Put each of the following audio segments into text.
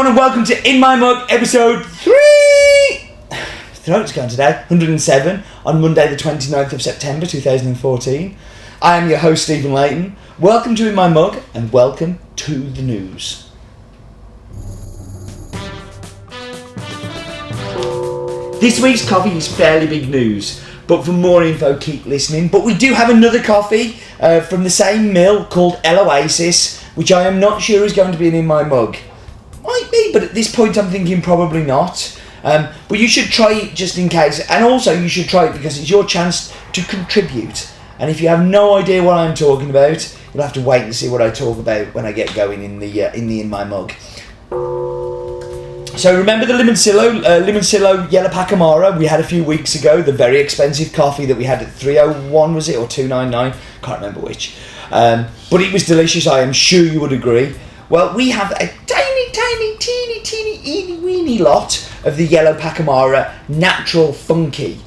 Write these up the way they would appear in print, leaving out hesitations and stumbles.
everyone and welcome to In My Mug episode 3! Throat's gone today, 107 on Monday the 29th of September 2014. I am your host Stephen Layton. Welcome to In My Mug and welcome to the news. This week's coffee is fairly big news, but for more info keep listening. But we do have another coffee from the same mill called El Oasis, which I am not sure is going to be in My Mug. Might be, but at this point I'm thinking probably not. But you should try it just in case, and also you should try it because it's your chance to contribute. And if you have no idea what I'm talking about, you'll have to wait and see what I talk about when I get going in the In My Mug. So remember the Limoncello Yellow Pacamara we had a few weeks ago, the very expensive coffee that we had at 301, was it, or 299? Can't remember which. But it was delicious, I am sure you would agree. Well, we have a teeny weeny lot of the Yellow Pacamara Natural Funky,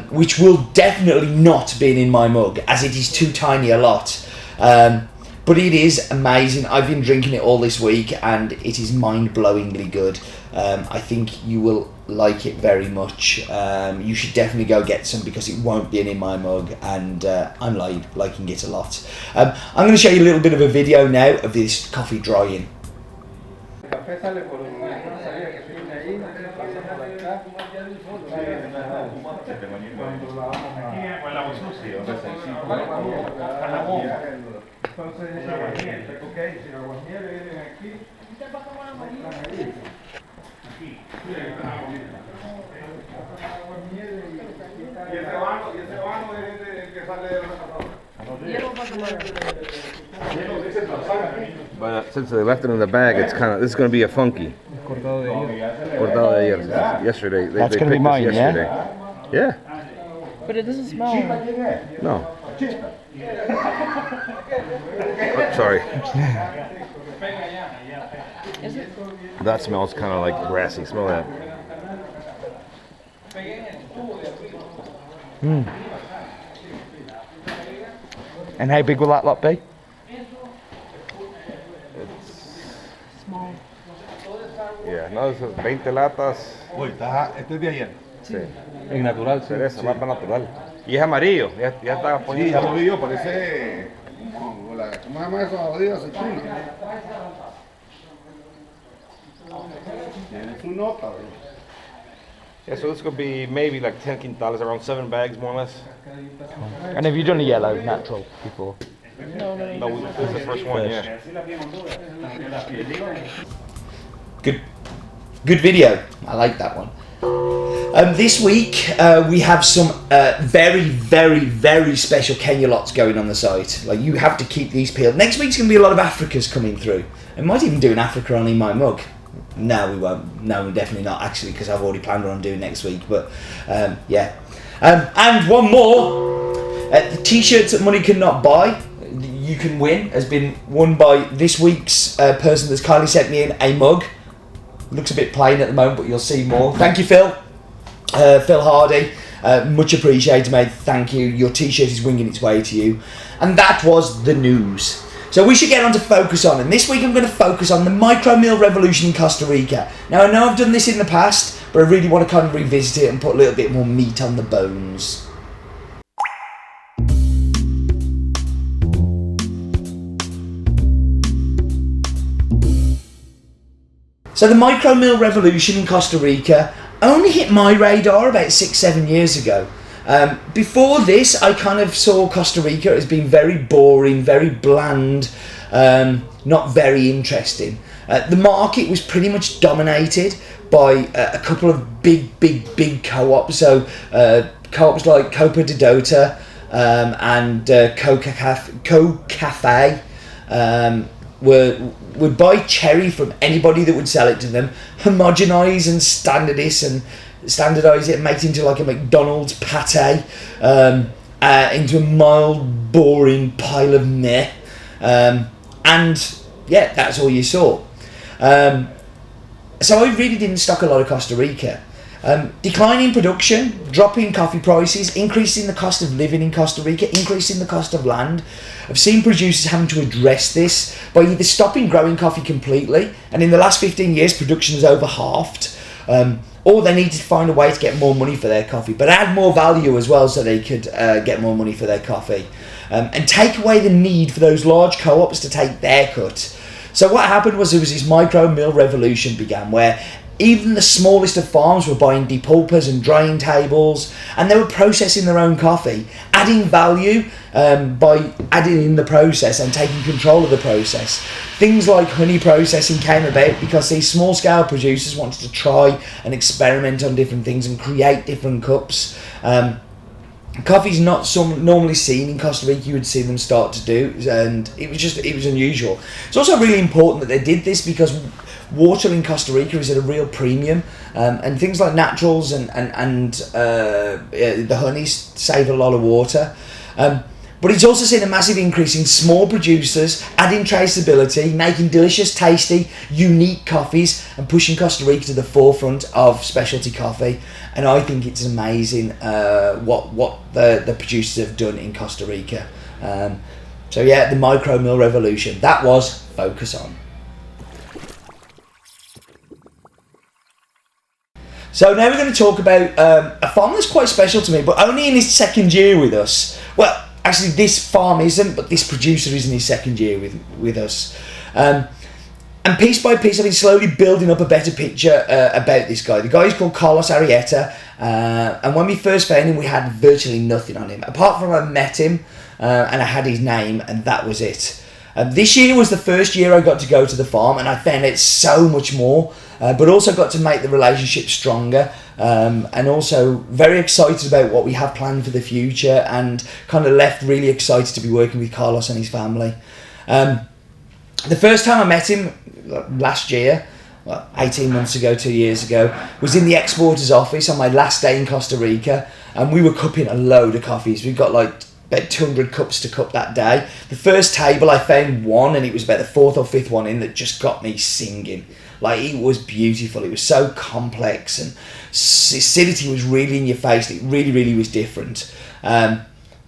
which will definitely not be in My Mug, as it is too tiny a lot. But it is amazing. I've been drinking it all this week and it is mind-blowingly good. I think you will like it very much. You should definitely go get some because it won't be in My Mug, and I'm liking it a lot. I'm going to show you a little bit of a video now of this coffee drying. But since they left it in the bag, it's kind of, this is going to be a funky. Cortado de ayer. Yesterday. That's they going to be mine, yesterday. yeah? Yeah. But it doesn't smell. No. Oh, sorry. Is it? That smells kind of like grassy. Smell that. And how big will that lot be? Small. Yeah, no, es 20 latas. Uy, este es de ayer. Sí. En natural, sí. Cereza, mapa natural. Y es amarillo, ya está Sí, poniendo. ya lo vi yo, parece... ¿Cómo se llama eso? Jodido, aceituna. Tiene su nota, bro. Yeah, so this could be maybe like 10 quintales, around 7 bags more or less. And have you done a yellow natural before? No, this is the first one, yeah. Good video. I like that one. This week we have some very special Kenya lots going on the site. Like, you have to keep these peeled. Next week's going to be a lot of Africas coming through. I might even do an Africa on In My Mug. No, we won't. No, definitely not, actually, because I've already planned on doing next week. But yeah. And one more. The t-shirts that money cannot buy, you can win, has been won by this week's person that's kindly sent me in a mug. Looks a bit plain at the moment, but you'll see more. Thank you, Phil. Phil Hardy. Much appreciated, mate. Thank you. Your t-shirt is winging its way to you. And that was the news. So we should get on to focus on. And this week I'm going to focus on the micro-meal revolution in Costa Rica. Now, I know I've done this in the past, but I really want to kind of revisit it and put a little bit more meat on the bones. So the micro-meal revolution in Costa Rica only hit my radar about 6-7 years ago. Before this, I kind of saw Costa Rica as being very boring, very bland, not very interesting. The market was pretty much dominated by a couple of big co-ops. So co-ops like Copa de Dota and Co Cafe would buy cherry from anybody that would sell it to them, homogenise and standardise it and make it into like a McDonald's pate, into a mild, boring pile of meh. And yeah, that's all you saw. So I really didn't stock a lot of Costa Rica. Declining production, dropping coffee prices, increasing the cost of living in Costa Rica, increasing the cost of land. I've seen producers having to address this by either stopping growing coffee completely, and in the last 15 years production has over halved, or they need to find a way to get more money for their coffee, but add more value as well so they could get more money for their coffee. And take away the need for those large co-ops to take their cut. So what happened was there was this micro mill revolution began, where even the smallest of farms were buying depulpers and drying tables, and they were processing their own coffee, adding value by adding in the process and taking control of the process. Things like honey processing came about because these small scale producers wanted to try and experiment on different things and create different cups. Coffee's not normally seen in Costa Rica. You would see them start to do, and it was unusual. It's also really important that they did this because water in Costa Rica is at a real premium, and things like naturals and the honeys save a lot of water. But it's also seen a massive increase in small producers adding traceability, making delicious, tasty, unique coffees, and pushing Costa Rica to the forefront of specialty coffee. And I think it's amazing what the producers have done in Costa Rica. So yeah, the micro mill revolution. That was Focus On. So now we're going to talk about a farm that's quite special to me, but only in his second year with us. Well, actually this farm isn't, but this producer is in his second year with us. And piece by piece I've been slowly building up a better picture about this guy. The guy is called Carlos Arrieta, and when we first found him we had virtually nothing on him, apart from I met him and I had his name, and that was it. This year was the first year I got to go to the farm, and I found out so much more, but also got to make the relationship stronger, and also very excited about what we have planned for the future, and kind of left really excited to be working with Carlos and his family. The first time I met him last year, well, 18 months ago, 2 years ago, was in the exporter's office on my last day in Costa Rica, and we were cupping a load of coffees. We got like about 200 cups to cup that day. The first table I found one, and it was about the fourth or fifth one in, that just got me singing. Like, it was beautiful. It was so complex, and acidity was really in your face. It really was different. And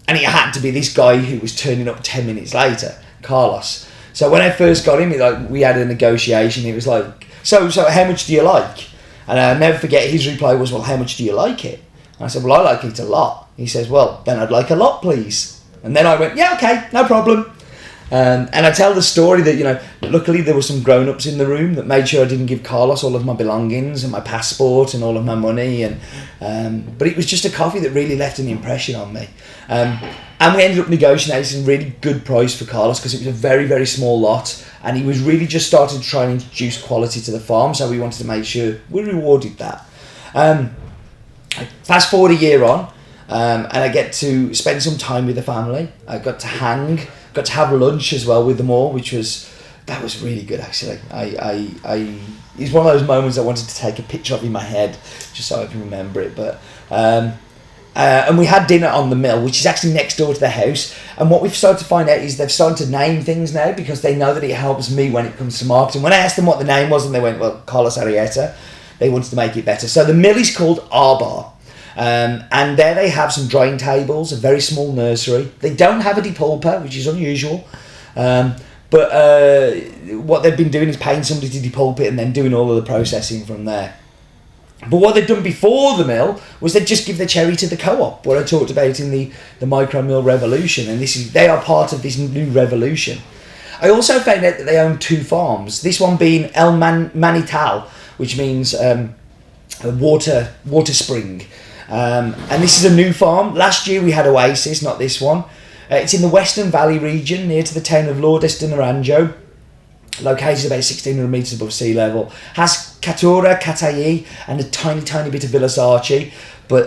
it had to be this guy who was turning up 10 minutes later, Carlos. So when I first got him, we had a negotiation. It was like, so how much do you like? And I'll never forget his reply was, well, how much do you like it? And I said, well, I like it a lot. He says, well, then I'd like a lot, please. And then I went, yeah, okay, no problem. And I tell the story that, luckily there were some grown-ups in the room that made sure I didn't give Carlos all of my belongings and my passport and all of my money. But it was just a coffee that really left an impression on me. And we ended up negotiating a really good price for Carlos because it was a very small lot, and he was really just starting to try and introduce quality to the farm, so we wanted to make sure we rewarded that. Fast forward a year on, and I get to spend some time with the family. I got to have lunch as well with them all, that was really good actually. It's one of those moments I wanted to take a picture of in my head just so I can remember it. But and we had dinner on the mill, which is actually next door to the house. And what we've started to find out is they've started to name things now because they know that it helps me when it comes to marketing. When I asked them what the name was, and they went, well, Carlos Arrieta, they wanted to make it better. So the mill is called Arbar. And there they have some drying tables, a very small nursery. They don't have a depulper, which is unusual. But what they've been doing is paying somebody to depulp it and then doing all of the processing from there. But what they'd done before the mill was they'd just give the cherry to the co-op, what I talked about in the micro mill revolution. And they are part of this new revolution. I also found out that they own 2 farms. This one being El Manatial, which means a water spring. And this is a new farm. Last year we had Oasis, not this one. It's in the Western Valley region, near to the town of Lourdes de Naranjo, located about 1,600 metres above sea level. Has Catura, Catayi, and a tiny bit of Villasarchi. But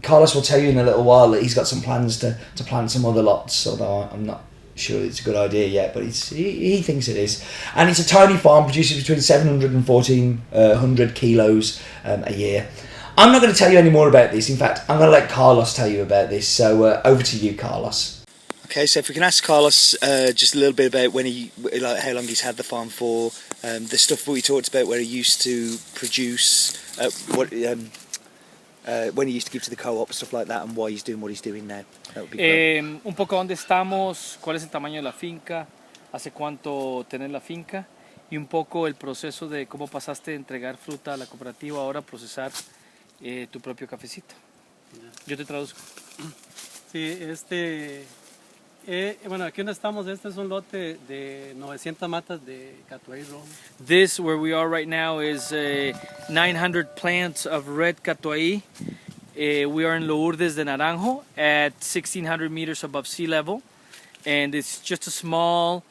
Carlos will tell you in a little while that he's got some plans to plant some other lots, although I'm not sure it's a good idea yet, but he thinks it is. And it's a tiny farm, produces between 700 and 1,400 kilos a year. I'm not going to tell you any more about this. In fact, I'm going to let Carlos tell you about this. So over to you, Carlos. Okay, so if we can ask Carlos just a little bit about how long he's had the farm for, the stuff that we talked about where he used to produce, when he used to give to the co-op, stuff like that, and why he's doing what he's doing now. That would be great. Un poco dónde estamos, cuál es el tamaño de la finca, hace cuánto tenés la finca y un poco el proceso de cómo pasaste de entregar fruta a la cooperativa ahora a procesar tu propio cafecito. Yo te traduzco. Sí, bueno, aquí donde estamos, este es un lote de 900 matas de catuay rojo. This, where we are right now, is 900 plants of red catuay. We are in Lourdes de Naranjo at 1,600 meters above sea level. And it's just a small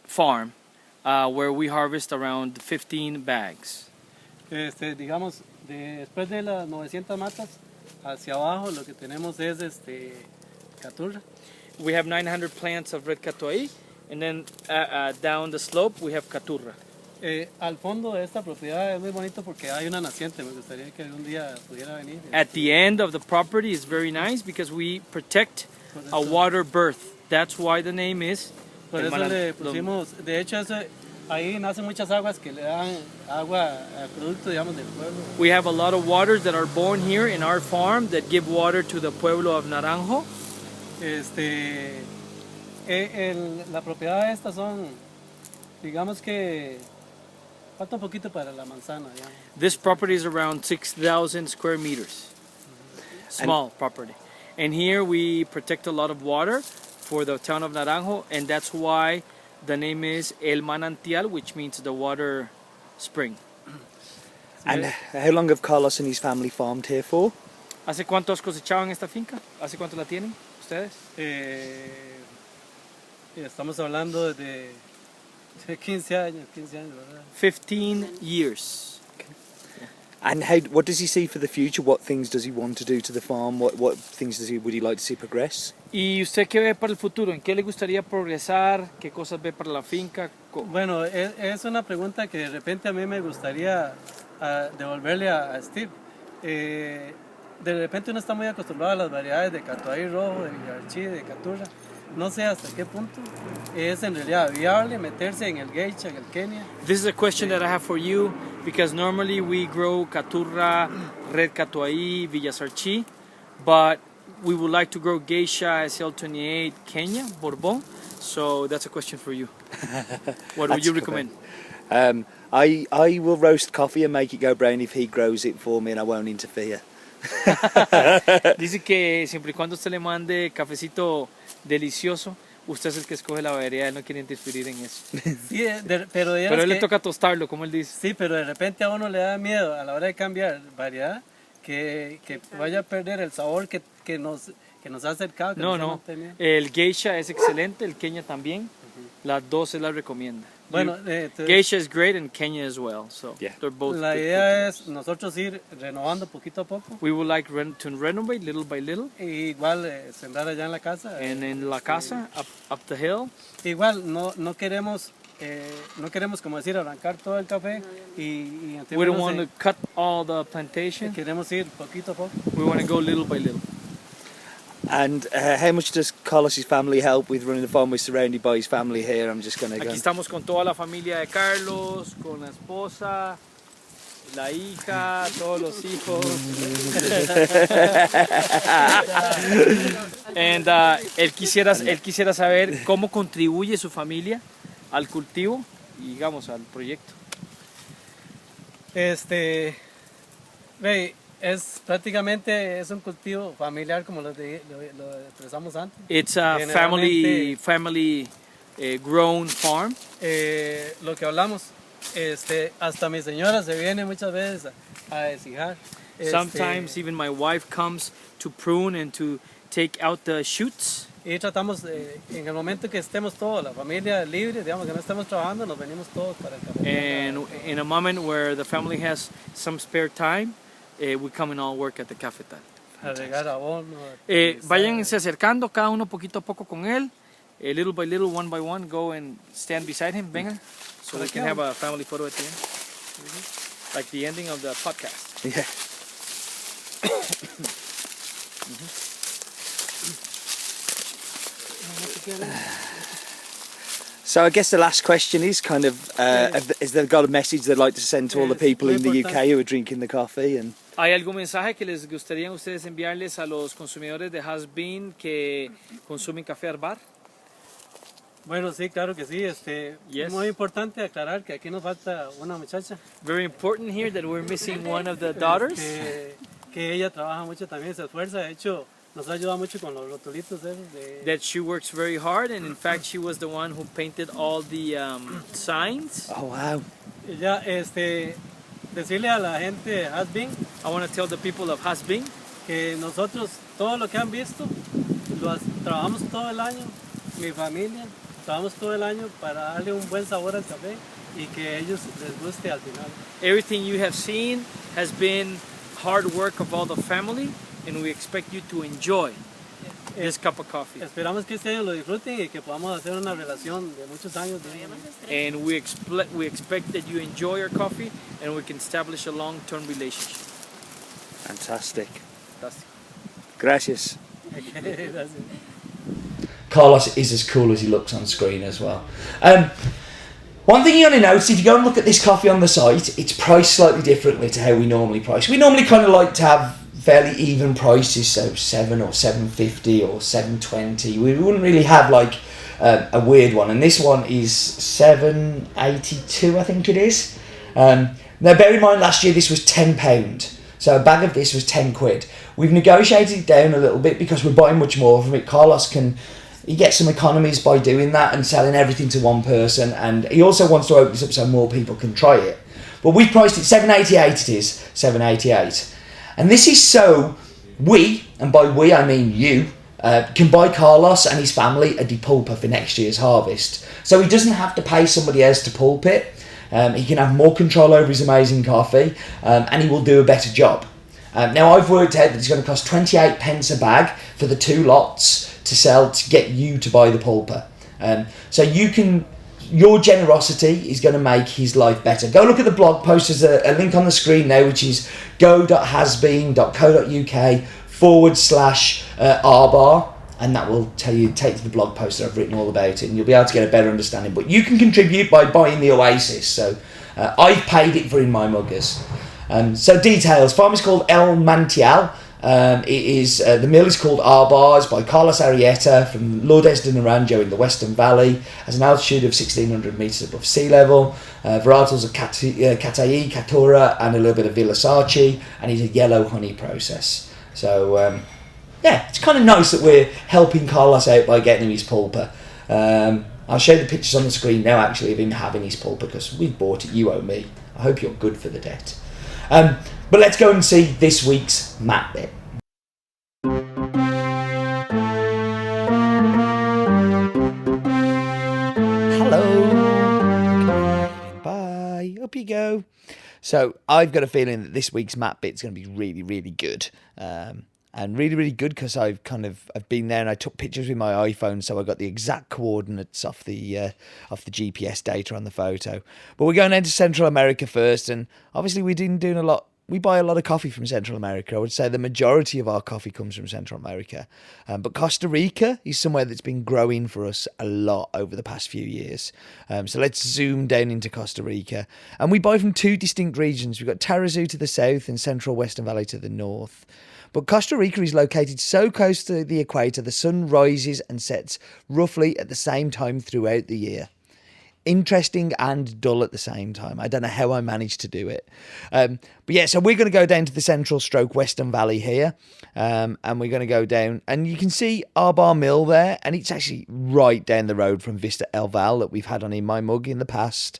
farm where we harvest around 15 bags. Digamos, después de las 900 matas, hacia abajo lo que tenemos es caturra. We have 900 plants of red catuay, and then down the slope we have caturra. Al fondo de esta propiedad es muy bonito porque hay una naciente. Me gustaría que algún día pudiera venir. At the end of the property is very nice because we protect a water birth. That's why the name is. Por eso le pusimos, de hecho ahí nacen muchas aguas que le dan agua al producto, digamos, del pueblo. We have a lot of waters that are born here in our farm that give water to the pueblo of Naranjo. La propiedad estas son, digamos que falta un poquito para la manzana, digamos. This property is around 6,000 square meters. Small property. And here we protect a lot of water for the town of Naranjo, and that's why the name is El Manatial, which means the water spring. And how long have Carlos and his family farmed here for? ¿Hace cuánto has cosechado en esta finca? ¿Hace cuánto la tienen ustedes? Estamos hablando de 15 años, ¿verdad? 15 years. And what does he see for the future? What things does he want to do to the farm? What things would he like to see progress? ¿Y usted qué ve para el futuro? ¿En qué le gustaría progresar? ¿Qué cosas ve para la finca? Bueno, es una pregunta que de repente a mí me gustaría devolverle a Steve. De repente uno está muy acostumbrado a las variedades de catuay rojo, de villarchí, de caturra. No sé hasta qué punto es en realidad viable meterse en el geisha, en el Kenia. This is a question that I have for you because normally we grow caturra, red catuay, villasarchi, but we would like to grow geisha, SL28, Kenya, Bourbon. So that's a question for you. What would you recommend? I will roast coffee and make it go brown if he grows it for me, and I won't interfere. Dice que siempre y cuando usted le mande cafecito delicioso, usted es el que escoge la variedad, él no quiere interferir en eso. Sí, pero a él le toca tostarlo, como él dice. Sí, pero de repente a uno le da miedo a la hora de cambiar variedad que vaya a perder el sabor que nos ha acercado. No, el geisha es excelente, el Kenya también. Las dos se las recomienda. Bueno, geisha is great and Kenya as well, so they're both. La idea es nosotros ir renovando poquito a poco. We would like to renovate little by little. Igual sembrar allá en la casa. And in la casa, up the hill. Igual no queremos como decir arrancar todo el café we don't want to cut all the plantation. Queremos ir poquito a poco. We want to go little by little. And how much does Carlos's family help with running the farm? We're surrounded by his family here. I'm just going to go. Aquí estamos con toda la familia de Carlos, con la esposa, la hija, todos los hijos. And él quisiera saber cómo contribuye su familia al cultivo y digamos al proyecto. Es prácticamente un cultivo familiar como lo expresamos antes. It's a family grown farm. Lo que hablamos, hasta mi señora se viene muchas veces a deshijar. Sometimes even my wife comes to prune and to take out the shoots. Y tratamos en el momento que estemos todos, la familia libre, digamos que no estemos trabajando, nos venimos todos para el café. And in a moment where the family has some spare time, we come and all work at the cafetal. A regar abono. Váyanse acercando cada uno poquito a poco con él. Little by little, one by one, go and stand beside him. Venga, so we can have a family photo at the end. Like the ending of the podcast. Yeah. So I guess the last question is is there got a message they'd like to send to all the people in the UK who are drinking the coffee? And ¿Hay algún mensaje que les gustaría ustedes enviarles a los consumidores de Has Been que consumen café Arbar? Bueno, sí, claro que sí. Yes. Muy importante aclarar que aquí nos falta una muchacha Very important here that we're missing one of the daughters. que ella trabaja mucho también, se esfuerza. De hecho, nos ayuda mucho con los rotulitos esos That she works very hard, and in fact she was the one who painted all the signs. Oh wow. Ella, decirle a la gente de Has Been I want to tell the people of Has Been que nosotros, todo lo que han visto, trabajamos todo el año, mi familia, trabajamos todo el año para darle un buen sabor al café y que a ellos les guste al final. everything you have seen has been hard work of all the family, and we expect you to enjoy this cup of coffee. Esperamos que este año lo disfruten y que podamos hacer una relación de muchos años. And we expect that you enjoy our coffee, and we can establish a long-term relationship. Fantastic. Fantastic. Gracias. Gracias. Carlos is as cool as he looks on screen as well. One thing you only notice, if you go and look at this coffee on the site, it's priced slightly differently to how we normally price. We normally kind of like to have fairly even prices, so $7 or $7.50 or $7.20. We wouldn't really have like a weird one, and this one is $7.82, I think it is. Now bear in mind, last year this was £10, so a bag of this was £10. We've negotiated it down a little bit because we're buying much more from it. Carlos he gets some economies by doing that and selling everything to one person, and he also wants to open this up so more people can try it. But we've priced it $7.88. It is $7.88, and this is so we, and by we I mean you, can buy Carlos and his family a depulper for next year's harvest. So he doesn't have to pay somebody else to pulp it. He can have more control over his amazing coffee, and he will do a better job. Now I've worked out that it's going to cost 28 pence a bag for the 2 lots to sell to get you to buy the pulper. So your generosity is going to make his life better. Go look at the blog post. There's a link on the screen now, which is go.hasbeen.co.uk/Arbar, and that will take to the blog post that I've written all about it, and you'll be able to get a better understanding. But you can contribute by buying the Oasis. So I've paid it for in my muggers. So details. Farm is called El Manatial. The mill is called Arbar. It's by Carlos Arrieta from Lourdes de Naranjo in the Western Valley. Has an altitude of 1,600 metres above sea level. Varietals of Cataí, Catura, and a little bit of Villasachi, and it's a yellow honey process. So it's kind of nice that we're helping Carlos out by getting him his pulper. I'll show the pictures on the screen now, actually, of him having his pulper, because we've bought it. You owe me. I hope you're good for the debt. But let's go and see this week's map bit. Hello. Bye. Up you go. So I've got a feeling that this week's map bit's going to be really, really good. And really, really good because I've been there and I took pictures with my iPhone, so I got the exact coordinates off the GPS data on the photo. But we're going into Central America first, and obviously we buy a lot of coffee from Central America. I would say the majority of our coffee comes from Central America. But Costa Rica is somewhere that's been growing for us a lot over the past few years. So let's zoom down into Costa Rica. And we buy from 2 distinct regions. We've got Tarrazú to the south and Central Western Valley to the north. But Costa Rica is located so close to the equator, the sun rises and sets roughly at the same time throughout the year. Interesting and dull at the same time. I don't know how I managed to do it. But yeah, so we're going to go down to the Central Stroke Western Valley here. And we're going to go down, and you can see Arbar Mill there, and it's actually right down the road from Vista El Val that we've had on In My Mug in the past.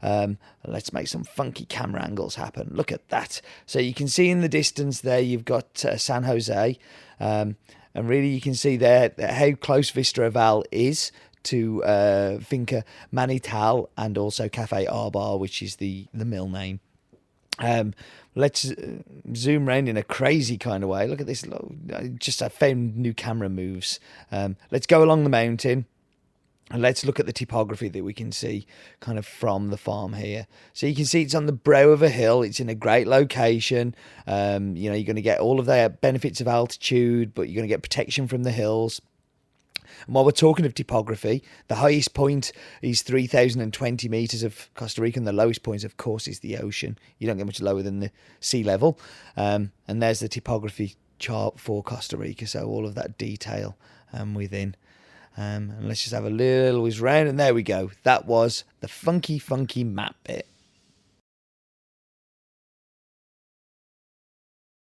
Let's make some funky camera angles happen. Look at that. So you can see in the distance there, you've got San Jose. And really you can see there how close Vista El Val is to Finca Manatial and also Cafe Arbar, which is the mill name. Let's zoom around in a crazy kind of way. Look at this. I found new camera moves. Let's go along the mountain. And let's look at the topography that we can see kind of from the farm here. So you can see it's on the brow of a hill. It's in a great location. You're going to get all of the benefits of altitude, but you're going to get protection from the hills. And while we're talking of topography, the highest point is 3,020 metres of Costa Rica, and the lowest point, of course, is the ocean. You don't get much lower than the sea level. And there's the topography chart for Costa Rica, so all of that detail within. And let's just have a little whiz round, and there we go. That was the funky map bit.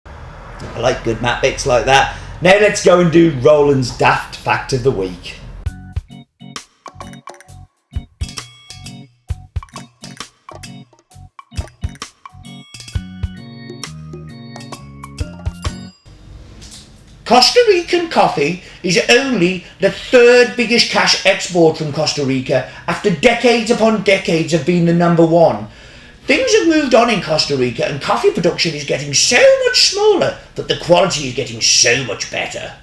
I like good map bits like that. Now let's go and do Roland's daft fact of the week. Costa Rican coffee is only the third biggest cash export from Costa Rica after decades upon decades of being the number one. Things have moved on in Costa Rica and coffee production is getting so much smaller that the quality is getting so much better.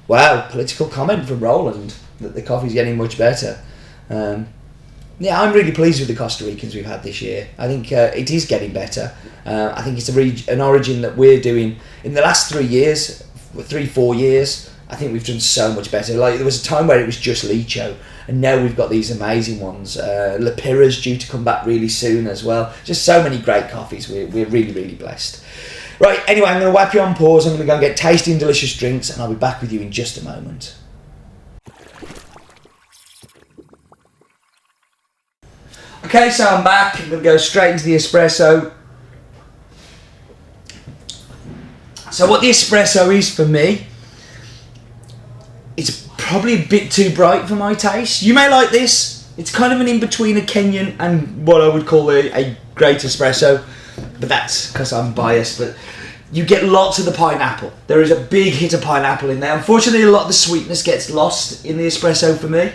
Wow, political comment from Roland that the coffee's getting much better. Yeah, I'm really pleased with the Costa Ricans we've had this year. I think it is getting better. I think it's an origin that we're doing in the last 4 years. I think we've done so much better. Like there was a time where it was just Licho, and now we've got these amazing ones. La Pira's due to come back really soon as well. Just so many great coffees. We're really, really blessed. Right, anyway, I'm going to whap you on pause. I'm going to go and get tasty and delicious drinks, and I'll be back with you in just a moment. Okay, so I'm back. I'm going to go straight into the espresso. So what the espresso is for me, it's probably a bit too bright for my taste. You may like this. It's kind of an in-between a Kenyan and what I would call a great espresso. But that's because I'm biased. But you get lots of the pineapple. There is a big hit of pineapple in there. Unfortunately, a lot of the sweetness gets lost in the espresso for me.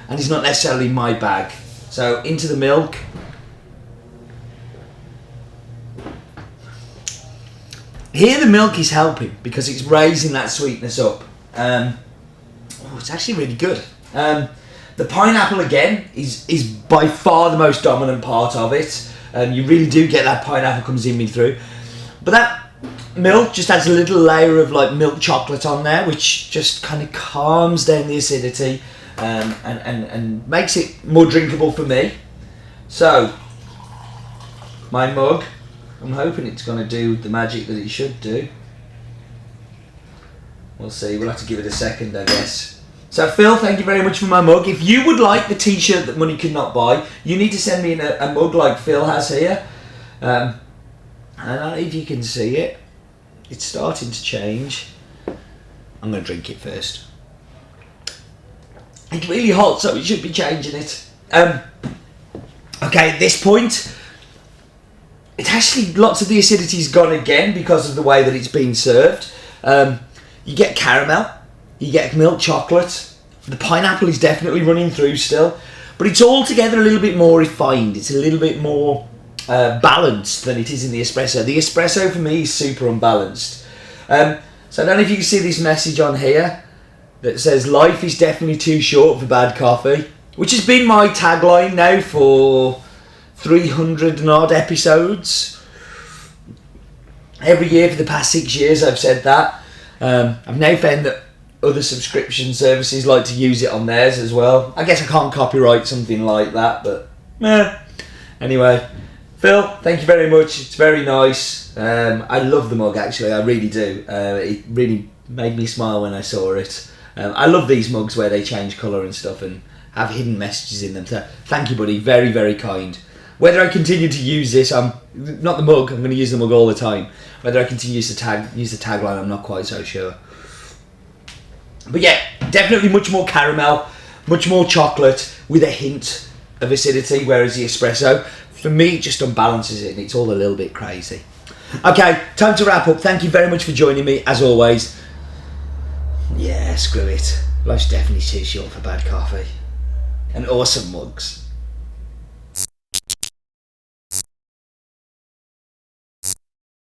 And it's not necessarily my bag. So into the milk. Here the milk is helping because it's raising that sweetness up. It's actually really good. The pineapple again is by far the most dominant part of it. You really do get that pineapple comes in through. But that milk just adds a little layer of like milk chocolate on there, which just kind of calms down the acidity. And makes it more drinkable for me. So, my mug, I'm hoping it's going to do the magic that it should do. We'll see, we'll have to give it a second, I guess. So Phil, thank you very much for my mug. If you would like the t-shirt that money cannot buy, you need to send me a mug like Phil has here. I don't know if you can see it. It's starting to change. I'm going to drink it first. It's really hot, so we should be changing it. Okay, at this point, it's actually lots of the acidity's gone again because of the way that it's been served. You get caramel, you get milk chocolate. The pineapple is definitely running through still, but it's all together a little bit more refined. It's a little bit more balanced than it is in the espresso. The espresso for me is super unbalanced. So I don't know if you can see this message on here that says life is definitely too short for bad coffee, which has been my tagline now for 300 and odd episodes. Every year for the past 6 years I've said that. I've now found that other subscription services like to use it on theirs as well. I guess I can't copyright something like that, but anyway, Phil, thank you very much. It's very nice. I love the mug actually, I really do. It really made me smile when I saw it. I love these mugs where they change colour and stuff and have hidden messages in them. So thank you, buddy. Very, very kind. Whether I continue to use this, not the mug. I'm going to use the mug all the time. Whether I continue to use the tagline, I'm not quite so sure. But yeah, definitely much more caramel, much more chocolate with a hint of acidity. Whereas the espresso, for me, just unbalances it and it's all a little bit crazy. Okay, time to wrap up. Thank you very much for joining me as always. Yeah, screw it. Life's definitely too short for bad coffee. And awesome mugs.